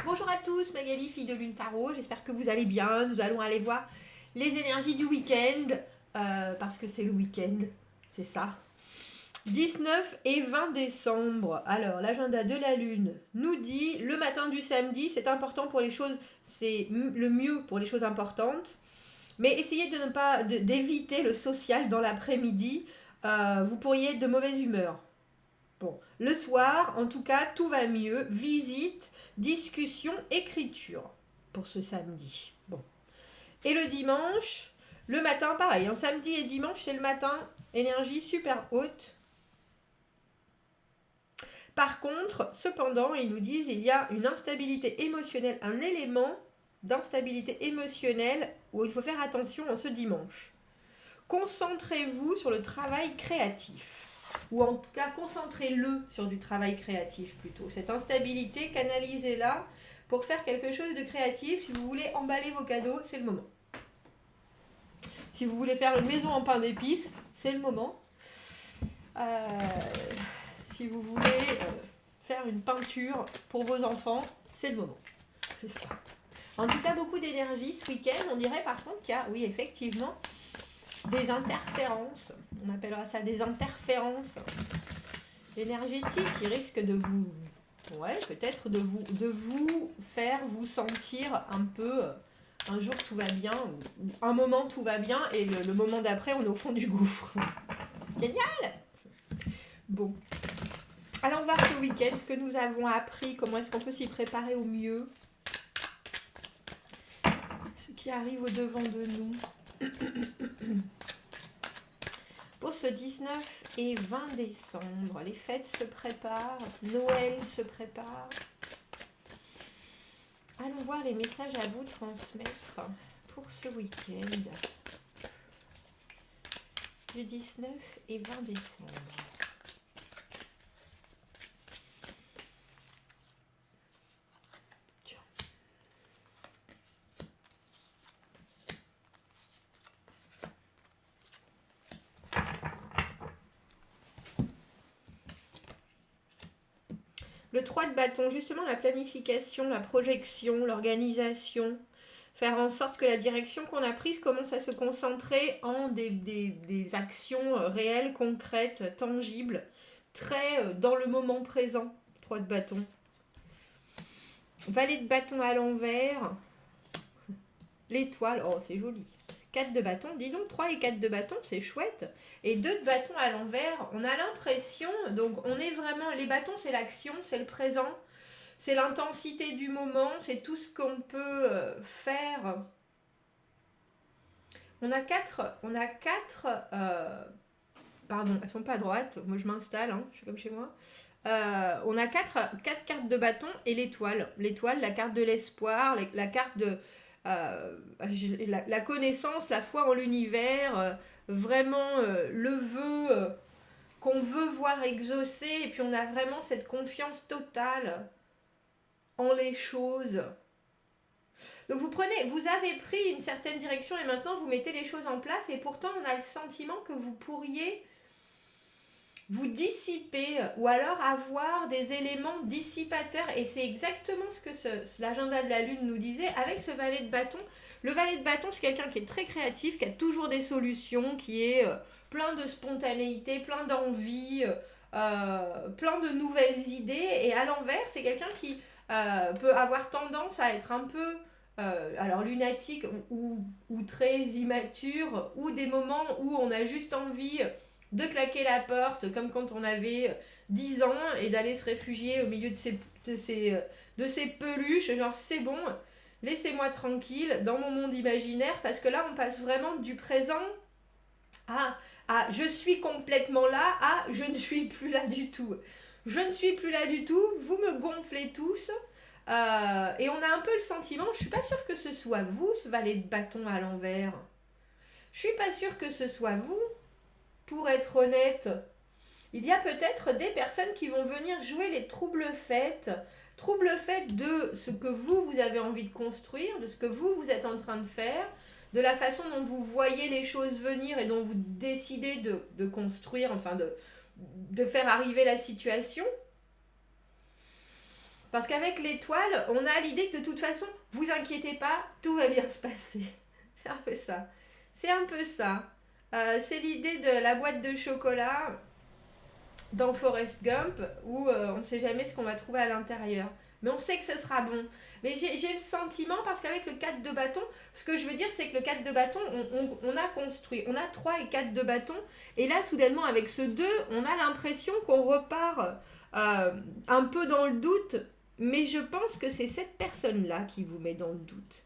Bonjour à tous, Magali, fille de Lune Tarot, j'espère que vous allez bien. Nous allons aller voir les énergies du week-end, parce que c'est le week-end, c'est ça. 19 et 20 décembre. Alors, l'agenda de la Lune nous dit, le matin du samedi, c'est important pour les choses, c'est le mieux pour les choses importantes, mais essayez de ne pas, d'éviter le social dans l'après-midi, vous pourriez être de mauvaise humeur. Bon, le soir, en tout cas, tout va mieux. Visite, discussion, écriture pour ce samedi. Bon. Et le dimanche, le matin, pareil. En samedi et dimanche, c'est le matin, énergie super haute. Par contre, cependant, ils nous disent il y a une instabilité émotionnelle, un élément d'instabilité émotionnelle où il faut faire attention en ce dimanche. Concentrez-vous sur le travail créatif. Ou en tout cas, concentrez-le sur du travail créatif plutôt. Cette instabilité, canalisez-la pour faire quelque chose de créatif. Si vous voulez emballer vos cadeaux, c'est le moment. Si vous voulez faire une maison en pain d'épices, c'est le moment. Si vous voulez faire une peinture pour vos enfants, c'est le moment. En tout cas, beaucoup d'énergie ce week-end. On dirait par contre qu'il y a, oui, effectivement, des interférences, on appellera ça des interférences énergétiques qui risquent de vous, ouais, peut-être de vous faire vous sentir un peu, un jour tout va bien, ou un moment tout va bien, et le moment d'après on est au fond du gouffre. Génial! Bon. Allons voir ce week-end ce que nous avons appris, comment est-ce qu'on peut s'y préparer au mieux. Ce qui arrive au devant de nous. Pour ce 19 et 20 décembre, les fêtes se préparent, Noël se prépare. Allons voir les messages à vous transmettre pour ce week-end du 19 et 20 décembre. Le 3 de bâton, justement la planification, la projection, l'organisation, faire en sorte que la direction qu'on a prise commence à se concentrer en des actions réelles, concrètes, tangibles, très dans le moment présent. 3 de bâton. Valet de bâton à l'envers, l'étoile, oh c'est joli. 4 de bâton, dis donc 3 et 4 de bâton, c'est chouette. Et 2 de bâton à l'envers, on a l'impression, donc on est vraiment, les bâtons c'est l'action, c'est le présent, c'est l'intensité du moment, c'est tout ce qu'on peut faire. On a 4, pardon, elles sont pas à droite, moi je m'installe, hein, je suis comme chez moi. On a 4 cartes de bâton et l'étoile. L'étoile, la carte de l'espoir, la carte de... la connaissance, la foi en l'univers, vraiment le vœu qu'on veut voir exaucé, et puis on a vraiment cette confiance totale en les choses. Donc vous avez pris une certaine direction et maintenant vous mettez les choses en place, et pourtant on a le sentiment que vous pourriez vous dissiper ou alors avoir des éléments dissipateurs, et c'est exactement ce que l'agenda de la Lune nous disait avec ce valet de bâton. Le valet de bâton, c'est quelqu'un qui est très créatif, qui a toujours des solutions, qui est plein de spontanéité, plein d'envie, plein de nouvelles idées, et à l'envers, c'est quelqu'un qui peut avoir tendance à être un peu alors lunatique ou très immature, ou des moments où on a juste envie de claquer la porte, comme quand on avait 10 ans, et d'aller se réfugier au milieu de ces peluches, genre c'est bon, laissez-moi tranquille dans mon monde imaginaire, parce que là on passe vraiment du présent à je suis complètement là, à je ne suis plus là du tout. Je ne suis plus là du tout, vous me gonflez tous, et on a un peu le sentiment, je suis pas sûre que ce soit vous, ce valet de bâton à l'envers. Je suis pas sûre que ce soit vous. Pour être honnête, il y a peut-être des personnes qui vont venir jouer les troubles fêtes de ce que vous avez envie de construire, de ce que vous êtes en train de faire, de la façon dont vous voyez les choses venir et dont vous décidez de construire, enfin de faire arriver la situation. Parce qu'avec l'étoile, on a l'idée que de toute façon, vous inquiétez pas, tout va bien se passer. C'est un peu ça. C'est un peu ça. C'est l'idée de la boîte de chocolat dans Forrest Gump où on ne sait jamais ce qu'on va trouver à l'intérieur. Mais on sait que ce sera bon. Mais j'ai le sentiment, parce qu'avec le 4 de bâton, ce que je veux dire, c'est que le 4 de bâton, on a construit. On a 3 et 4 de bâton. Et là, soudainement, avec ce 2, on a l'impression qu'on repart un peu dans le doute. Mais je pense que c'est cette personne-là qui vous met dans le doute.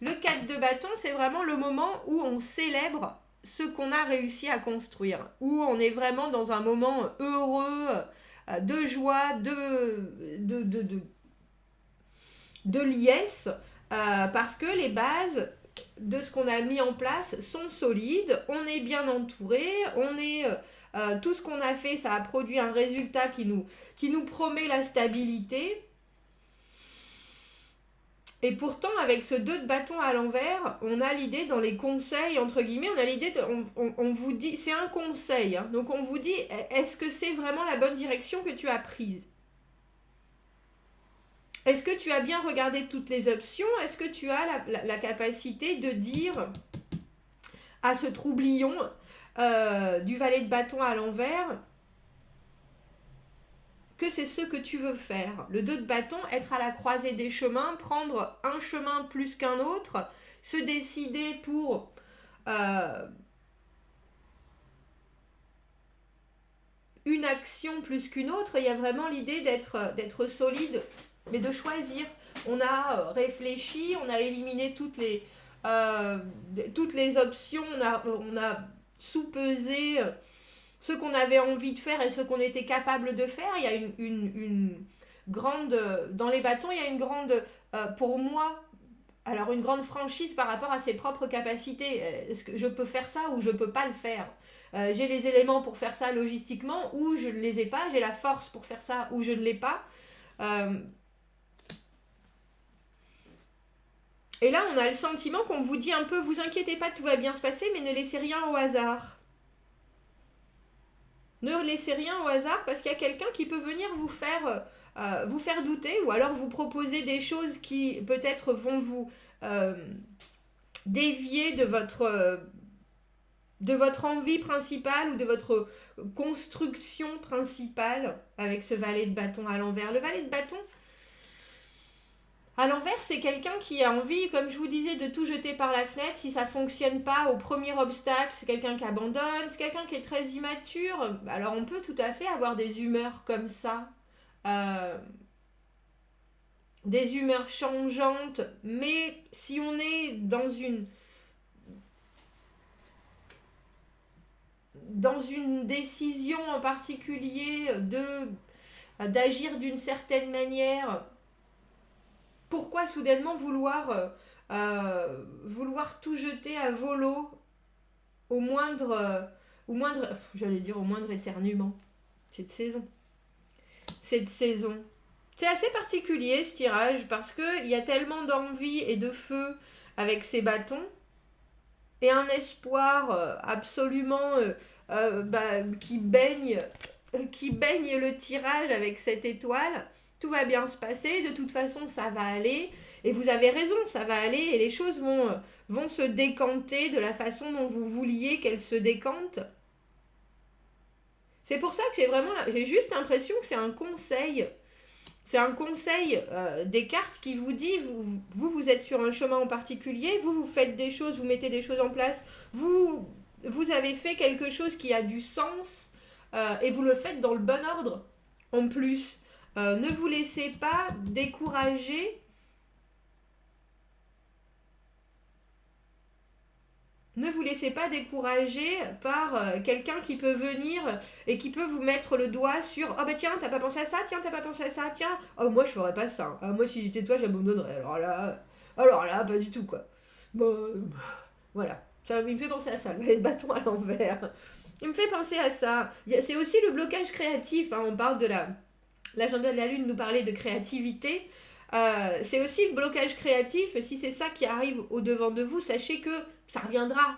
Le 4 de bâton, c'est vraiment le moment où on célèbre ce qu'on a réussi à construire. Où on est vraiment dans un moment heureux, de joie, de liesse, parce que les bases de ce qu'on a mis en place sont solides, on est bien entouré, tout ce qu'on a fait, ça a produit un résultat qui nous promet la stabilité. Et pourtant, avec ce 2 de bâton à l'envers, on a l'idée dans les conseils, entre guillemets, on a l'idée, on vous dit, c'est un conseil, hein, donc on vous dit, est-ce que c'est vraiment la bonne direction que tu as prise ? Est-ce que tu as bien regardé toutes les options ? Est-ce que tu as la capacité de dire à ce troublion du valet de bâton à l'envers que c'est ce que tu veux faire. Le 2 de bâton, être à la croisée des chemins, prendre un chemin plus qu'un autre, se décider pour une action plus qu'une autre. Il y a vraiment l'idée d'être solide, mais de choisir. On a réfléchi, on a éliminé toutes les options, on a sous-pesé ce qu'on avait envie de faire et ce qu'on était capable de faire. Il y a une grande... Dans les bâtons, il y a une grande... pour moi, alors une grande franchise par rapport à ses propres capacités. Est-ce que je peux faire ça ou je ne peux pas le faire ? J'ai les éléments pour faire ça logistiquement ou je ne les ai pas. J'ai la force pour faire ça ou je ne l'ai pas. Et là, on a le sentiment qu'on vous dit un peu, vous inquiétez pas, tout va bien se passer, mais ne laissez rien au hasard. Ne laissez rien au hasard parce qu'il y a quelqu'un qui peut venir vous faire douter ou alors vous proposer des choses qui peut-être vont vous dévier de votre envie principale ou de votre construction principale avec ce valet de bâton à l'envers. Le valet de bâton à l'envers, c'est quelqu'un qui a envie, comme je vous disais, de tout jeter par la fenêtre. Si ça ne fonctionne pas au premier obstacle, c'est quelqu'un qui abandonne, c'est quelqu'un qui est très immature. Alors on peut tout à fait avoir des humeurs comme ça, des humeurs changeantes, mais si on est dans une décision en particulier d'agir d'une certaine manière, pourquoi soudainement vouloir tout jeter à volo au moindre éternuement. Cette saison. C'est assez particulier ce tirage parce qu'il y a tellement d'envie et de feu avec ces bâtons et un espoir absolument qui baigne le tirage avec cette étoile. Tout va bien se passer, de toute façon ça va aller, et vous avez raison, ça va aller, et les choses vont se décanter de la façon dont vous vouliez qu'elles se décantent. C'est pour ça que j'ai juste l'impression que c'est un conseil. C'est un conseil des cartes qui vous dit, vous êtes sur un chemin en particulier, vous faites des choses, vous mettez des choses en place, vous avez fait quelque chose qui a du sens, et vous le faites dans le bon ordre, en plus. Ne vous laissez pas décourager. Ne vous laissez pas décourager par quelqu'un qui peut venir et qui peut vous mettre le doigt sur « Oh bah tiens, t'as pas pensé à ça, tiens, t'as pas pensé à ça, tiens. Oh moi je ferais pas ça. Moi si j'étais toi, j'abandonnerais. Alors là, pas du tout quoi. » Bon, voilà. Ça me fait penser à ça, le bâton à l'envers. Il me fait penser à ça. C'est aussi le blocage créatif. Hein. On parle de l'agenda de la Lune nous parlait de créativité. C'est aussi le blocage créatif. Si c'est ça qui arrive au-devant de vous, sachez que ça reviendra.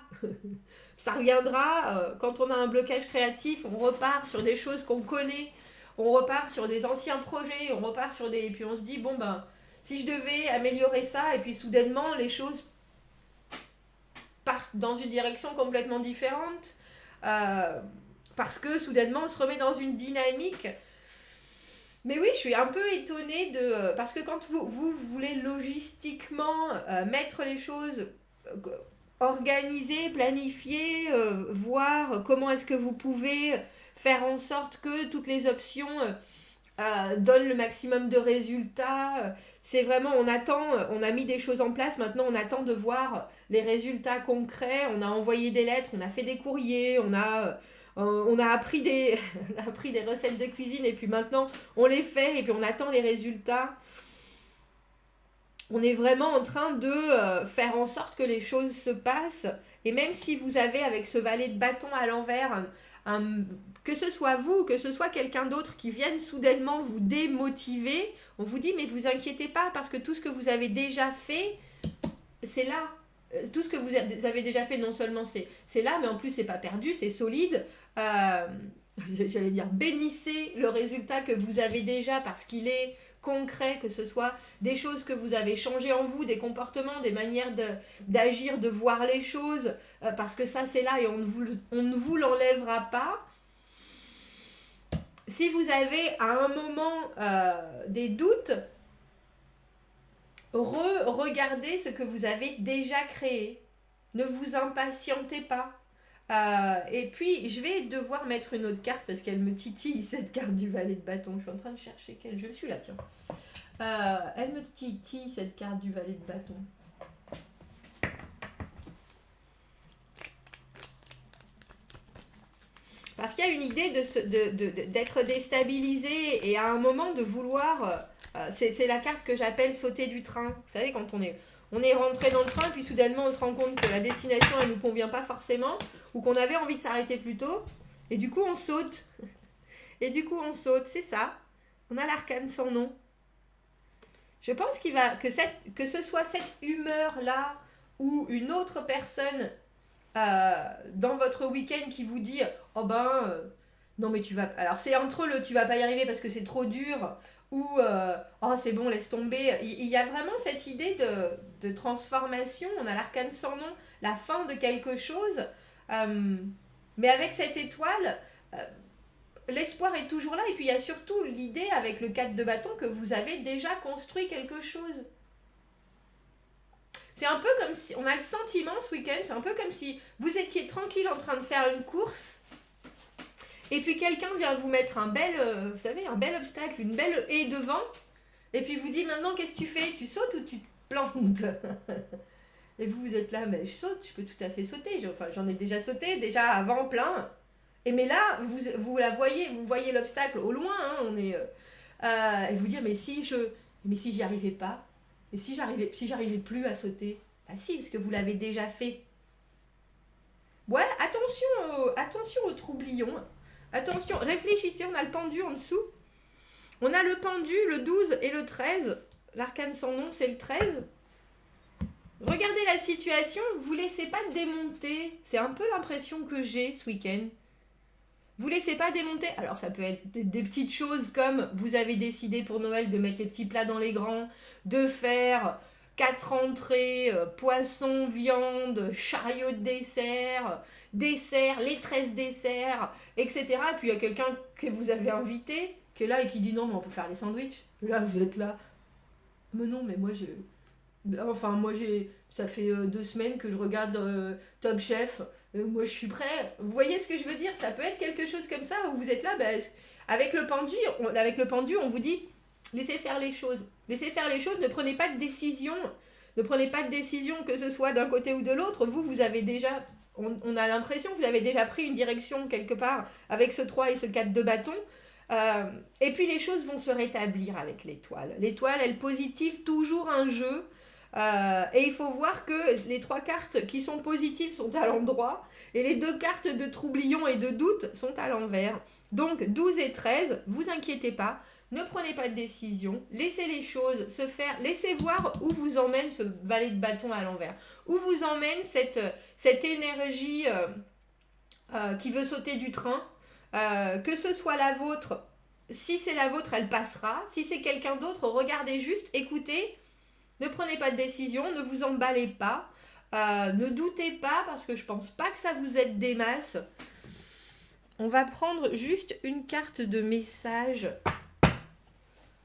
Ça reviendra. Quand on a un blocage créatif, on repart sur des choses qu'on connaît. on repart sur des anciens projets, on repart sur des... Et puis on se dit, bon ben, si je devais améliorer ça, et puis soudainement, les choses partent dans une direction complètement différente, parce que soudainement, on se remet dans une dynamique. Mais oui, je suis un peu étonnée de... Parce que quand vous voulez logistiquement mettre les choses, organiser, planifier, voir comment est-ce que vous pouvez faire en sorte que toutes les options donnent le maximum de résultats. C'est vraiment, on a mis des choses en place, maintenant on attend de voir les résultats concrets. On a envoyé des lettres, on a fait des courriers, on a appris des, on a appris des recettes de cuisine et puis maintenant on les fait et puis on attend les résultats. On est vraiment en train de faire en sorte que les choses se passent. Et même si vous avez avec ce valet de bâton à l'envers, que ce soit vous, que ce soit quelqu'un d'autre qui vienne soudainement vous démotiver, on vous dit mais vous inquiétez pas parce que tout ce que vous avez déjà fait, c'est là. Tout ce que vous avez déjà fait, non seulement c'est là, mais en plus c'est pas perdu, c'est solide. J'allais dire, bénissez le résultat que vous avez déjà parce qu'il est concret, que ce soit des choses que vous avez changées en vous, des comportements, des manières d'agir, de voir les choses, parce que ça c'est là et on ne vous l'enlèvera pas. Si vous avez à un moment des doutes, regardez ce que vous avez déjà créé. Ne vous impatientez pas. Et puis, je vais devoir mettre une autre carte parce qu'elle me titille, cette carte du valet de bâton. Je suis en train de chercher quelle. Je suis là, tiens. Elle me titille, cette carte du valet de bâton. Parce qu'il y a une idée d'être déstabilisé et à un moment de vouloir... c'est la carte que j'appelle sauter du train. Vous savez, quand on est rentré dans le train, puis soudainement on se rend compte que la destination elle nous convient pas forcément, ou qu'on avait envie de s'arrêter plus tôt, et du coup on saute. Et du coup on saute, c'est ça. On a l'arcane sans nom. Je pense que ce soit cette humeur-là, ou une autre personne dans votre week-end qui vous dit « Oh ben, non mais tu vas... » Alors c'est entre le « tu vas pas y arriver parce que c'est trop dur » ou oh c'est bon laisse tomber. Il y a vraiment cette idée de transformation. On a l'arcane sans nom, la fin de quelque chose, mais avec cette étoile l'espoir est toujours là. Et puis il y a surtout l'idée avec le 4 de bâton que vous avez déjà construit quelque chose. C'est un peu comme si, on a le sentiment ce week-end, c'est un peu comme si vous étiez tranquille en train de faire une course. Et puis quelqu'un vient vous mettre un bel obstacle, une belle haie devant, et puis vous dit maintenant qu'est-ce que tu fais? Tu sautes ou tu te plantes? Et vous êtes là, mais je saute, je peux tout à fait sauter. J'en ai déjà sauté, déjà avant plein. Mais là, vous la voyez, vous voyez l'obstacle au loin, hein, on est... et vous dire, mais si j'y arrivais pas? Et si j'arrivais plus à sauter? Bah si, parce que vous l'avez déjà fait. Voilà, attention aux troublions. Attention, réfléchissez, on a le pendu en dessous. On a le pendu, le 12 et le 13. L'arcane sans nom, c'est le 13. Regardez la situation, vous ne laissez pas démonter. C'est un peu l'impression que j'ai ce week-end. Vous ne laissez pas démonter. Alors ça peut être des petites choses comme vous avez décidé pour Noël de mettre les petits plats dans les grands, de faire 4 entrées, poisson, viande, chariot de dessert, les 13 desserts, etc. Et puis il y a quelqu'un que vous avez invité, qui est là et qui dit non mais on peut faire les sandwichs. Et là vous êtes là. Mais non mais moi ça fait 2 semaines que je regarde Top Chef. Moi je suis prêt. Vous voyez ce que je veux dire? Ça peut être quelque chose comme ça où vous êtes là, avec le pendu, on vous dit laissez faire les choses. Laissez faire les choses, ne prenez pas de décision. Ne prenez pas de décision que ce soit d'un côté ou de l'autre. Vous avez déjà... On a l'impression que vous avez déjà pris une direction quelque part avec ce 3 et ce 4 de bâton. Et puis les choses vont se rétablir avec l'étoile. L'étoile, elle positive toujours un jeu. Et il faut voir que les 3 cartes qui sont positives sont à l'endroit et les 2 cartes de troublion et de doute sont à l'envers. Donc 12 et 13, vous inquiétez pas, ne prenez pas de décision, laissez les choses se faire, laissez voir où vous emmène ce valet de bâton à l'envers, où vous emmène cette énergie qui veut sauter du train, que ce soit la vôtre Si c'est la vôtre, elle passera. Si c'est quelqu'un d'autre, regardez juste, écoutez, ne prenez pas de décision, ne vous emballez pas, ne doutez pas parce que je pense pas que ça vous aide des masses. On va prendre juste une carte de message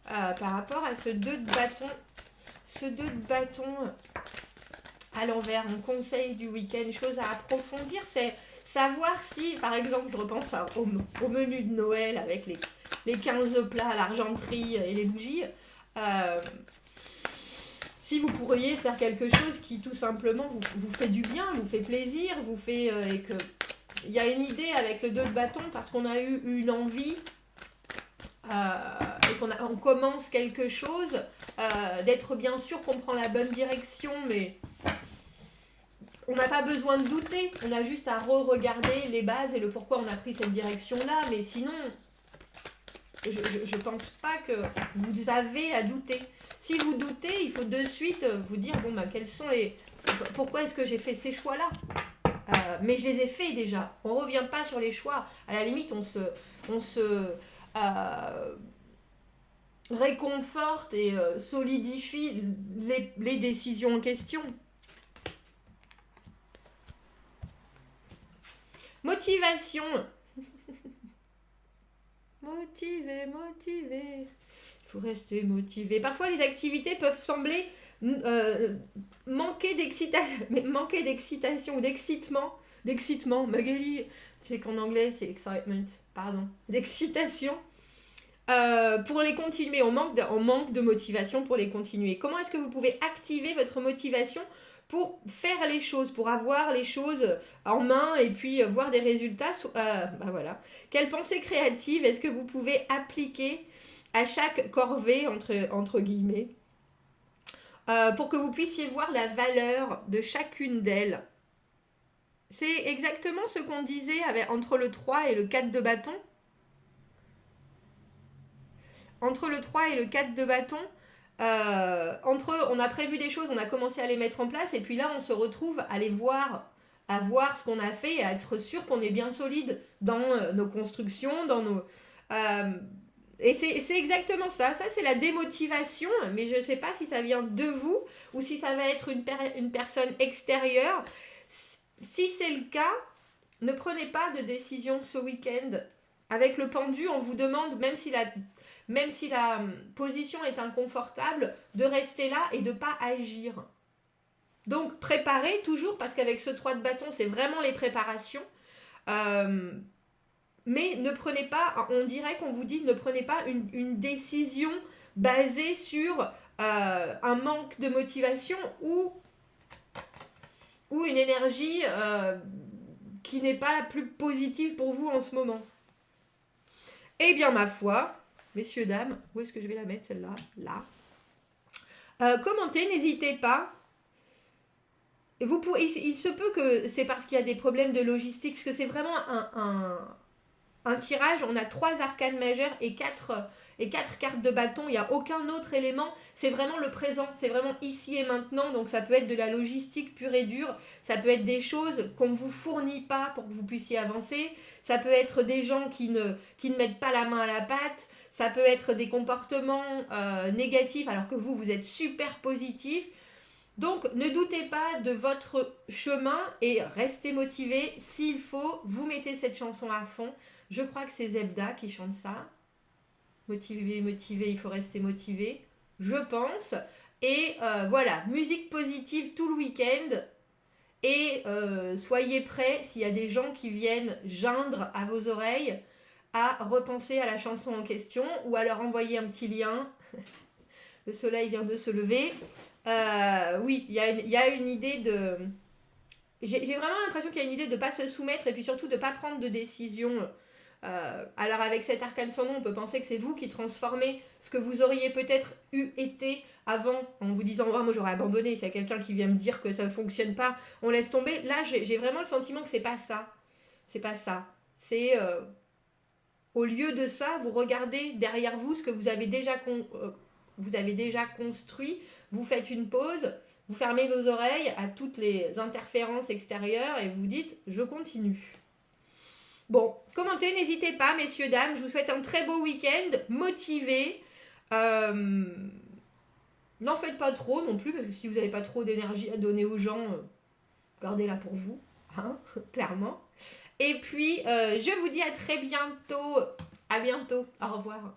par rapport à ce 2 de bâton. Ce 2 de bâton à l'envers, mon conseil du week-end, chose à approfondir, c'est savoir si, par exemple, je repense au menu de Noël avec les 15 plats, l'argenterie et les bougies. Si vous pourriez faire quelque chose qui tout simplement vous fait du bien, vous fait plaisir, vous fait et que il y a une idée avec le 2 de bâton parce qu'on a eu une envie et qu'on commence quelque chose, d'être bien sûr qu'on prend la bonne direction, mais on n'a pas besoin de douter, on a juste à re-regarder les bases et le pourquoi on a pris cette direction-là, mais sinon, je pense pas que vous avez à douter. Si vous doutez, il faut de suite vous dire, bon, bah, quels sont les... Pourquoi est-ce que j'ai fait ces choix-là mais je les ai faits déjà. On ne revient pas sur les choix. À la limite, on se réconforte et solidifie les décisions en question. Motivation. Motivé. Il faut rester motivé. Parfois, les activités peuvent sembler manquer d'excitation ou d'excitement. Magali, c'est qu'en anglais, c'est excitement. Pardon. D'excitation. Pour les continuer, on manque de motivation pour les continuer. Comment est-ce que vous pouvez activer votre motivation pour faire les choses, pour avoir les choses en main et puis voir des résultats voilà. Quelle pensée créative est-ce que vous pouvez appliquer à chaque corvée, entre guillemets, pour que vous puissiez voir la valeur de chacune d'elles? C'est exactement ce qu'on disait entre le 3 et le 4 de bâton. Entre le 3 et le 4 de bâton, on a prévu des choses, on a commencé à les mettre en place, et puis là, on se retrouve à voir ce qu'on a fait, et à être sûr qu'on est bien solide dans nos constructions, et c'est exactement ça. Ça, c'est la démotivation, mais je ne sais pas si ça vient de vous, ou si ça va être une personne extérieure. Si c'est le cas, ne prenez pas de décision ce week-end. Avec le pendu, on vous demande, même si la position est inconfortable, de rester là et de ne pas agir. Donc préparez toujours, parce qu'avec ce 3 de bâton, c'est vraiment les préparations. Mais ne prenez pas, on dirait qu'on vous dit, ne prenez pas une décision basée sur un manque de motivation ou une énergie qui n'est pas la plus positive pour vous en ce moment. Eh bien, ma foi, messieurs, dames, où est-ce que je vais la mettre, celle-là? Là. Commentez, n'hésitez pas. Il se peut que c'est parce qu'il y a des problèmes de logistique, parce que c'est vraiment un tirage. On a 3 arcanes majeures et 4 cartes de bâton. Il n'y a aucun autre élément. C'est vraiment le présent. C'est vraiment ici et maintenant. Donc ça peut être de la logistique pure et dure. Ça peut être des choses qu'on ne vous fournit pas pour que vous puissiez avancer. Ça peut être des gens qui ne mettent pas la main à la pâte. Ça peut être des comportements négatifs alors que vous êtes super positif. Donc, ne doutez pas de votre chemin et restez motivé. S'il faut, vous mettez cette chanson à fond. Je crois que c'est Zebda qui chante ça. Motivé, il faut rester motivé. Je pense. Et voilà, musique positive tout le week-end. Et soyez prêts, s'il y a des gens qui viennent geindre à vos oreilles, à repenser à la chanson en question ou à leur envoyer un petit lien. Le soleil vient de se lever. Oui, il y a une idée de... J'ai vraiment l'impression qu'il y a une idée de ne pas se soumettre et puis surtout de ne pas prendre de décision. Alors avec cet arcane sans nom, on peut penser que c'est vous qui transformez ce que vous auriez peut-être été avant en vous disant oh, moi j'aurais abandonné, s'il y a quelqu'un qui vient me dire que ça ne fonctionne pas, on laisse tomber. Là, j'ai vraiment le sentiment que c'est pas ça. C'est pas ça. C'est... au lieu de ça, vous regardez derrière vous ce que vous avez déjà construit, vous faites une pause, vous fermez vos oreilles à toutes les interférences extérieures et vous dites « je continue ». Bon, commentez, n'hésitez pas, messieurs, dames. Je vous souhaite un très beau week-end, motivé. N'en faites pas trop non plus, parce que si vous n'avez pas trop d'énergie à donner aux gens, gardez-la pour vous, hein, clairement. Et puis, je vous dis à très bientôt. À bientôt. Au revoir.